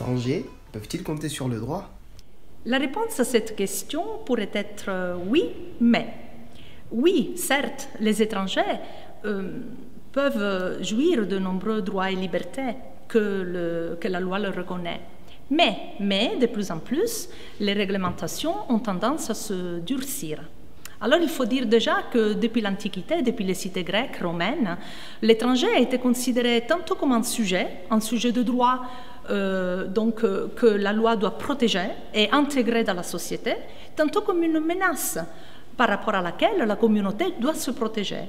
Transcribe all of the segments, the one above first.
étrangers peuvent-ils compter sur le droit? La réponse à cette question pourrait être oui, mais. Oui, certes, les étrangers peuvent jouir de nombreux droits et libertés que la loi leur reconnaît. Mais, de plus en plus, les réglementations ont tendance à se durcir. Alors il faut dire déjà que depuis l'Antiquité, depuis les cités grecques, romaines, l'étranger a été considéré tantôt comme un sujet de droit que la loi doit protéger et intégrer dans la société, tantôt comme une menace par rapport à laquelle la communauté doit se protéger.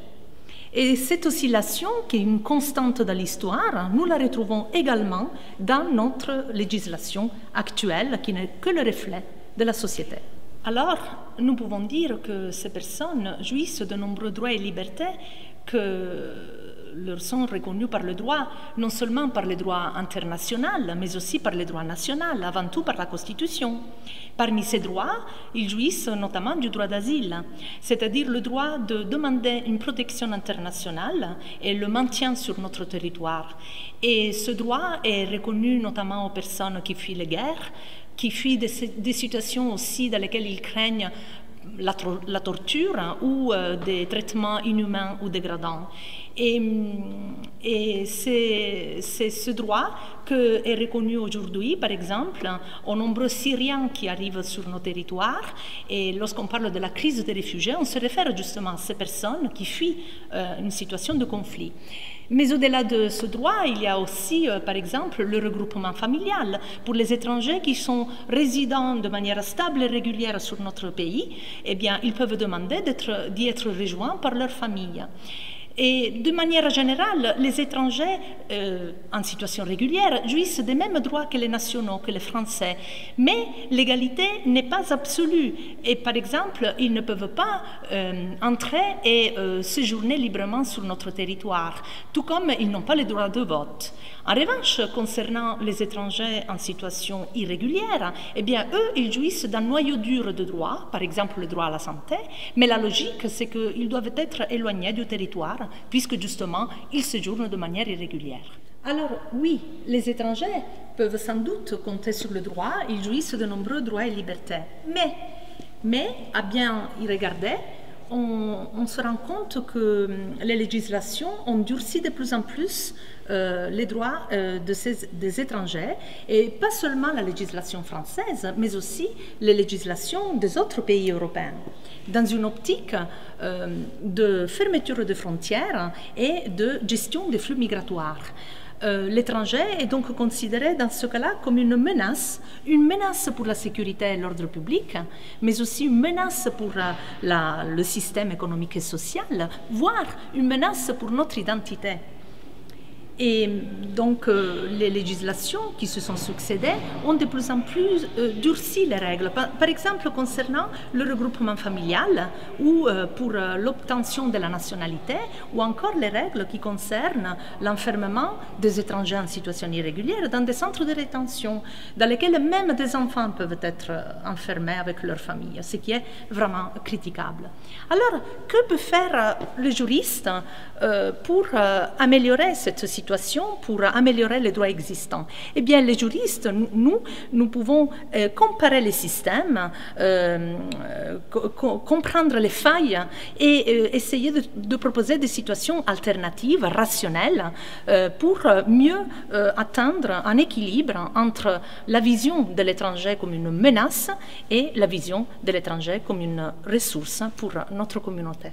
Et cette oscillation, qui est une constante dans l'histoire, nous la retrouvons également dans notre législation actuelle, qui n'est que le reflet de la société. Alors, nous pouvons dire que ces personnes jouissent de nombreux droits et libertés que leur sont reconnus par le droit, non seulement par le droit international, mais aussi par le droit national, avant tout par la Constitution. Parmi ces droits, ils jouissent notamment du droit d'asile, c'est-à-dire le droit de demander une protection internationale et le maintien sur notre territoire. Et ce droit est reconnu notamment aux personnes qui fuient les guerres, qui fuient des situations aussi dans lesquelles ils craignent la torture ou des traitements inhumains ou dégradants. Et c'est ce droit qui est reconnu aujourd'hui, par exemple, aux nombreux Syriens qui arrivent sur nos territoires. Et lorsqu'on parle de la crise des réfugiés, on se réfère justement à ces personnes qui fuient une situation de conflit. Mais au-delà de ce droit, il y a aussi, par exemple, le regroupement familial. Pour les étrangers qui sont résidents de manière stable et régulière sur notre pays, eh bien, ils peuvent demander d'y être rejoints par leur famille. Et de manière générale, les étrangers en situation régulière jouissent des mêmes droits que les nationaux, que les Français. Mais l'égalité n'est pas absolue. Et par exemple, ils ne peuvent pas entrer et séjourner librement sur notre territoire, tout comme ils n'ont pas le droit de vote. En revanche, concernant les étrangers en situation irrégulière, eh bien, eux, ils jouissent d'un noyau dur de droits, par exemple le droit à la santé, mais la logique, c'est qu'ils doivent être éloignés du territoire, puisque justement, ils séjournent de manière irrégulière. Alors oui, les étrangers peuvent sans doute compter sur le droit, ils jouissent de nombreux droits et libertés. Mais à bien y regarder, on se rend compte que les législations ont durci de plus en plus les droits des étrangers, et pas seulement la législation française, mais aussi les législations des autres pays européens, dans une optique de fermeture de frontières et de gestion des flux migratoires. L'étranger est donc considéré dans ce cas-là comme une menace pour la sécurité et l'ordre public, mais aussi une menace pour le système économique et social, voire une menace pour notre identité. Et donc, les législations qui se sont succédées ont de plus en plus durci les règles. Par exemple, concernant le regroupement familial ou pour l'obtention de la nationalité, ou encore les règles qui concernent l'enfermement des étrangers en situation irrégulière dans des centres de rétention, dans lesquels même des enfants peuvent être enfermés avec leur famille, ce qui est vraiment critiquable. Alors, que peut faire le juriste pour améliorer cette situation, pour améliorer les droits existants? Eh bien, les juristes, nous pouvons comparer les systèmes, comprendre les failles et essayer de proposer des situations alternatives, rationnelles, pour mieux atteindre un équilibre entre la vision de l'étranger comme une menace et la vision de l'étranger comme une ressource pour notre communauté.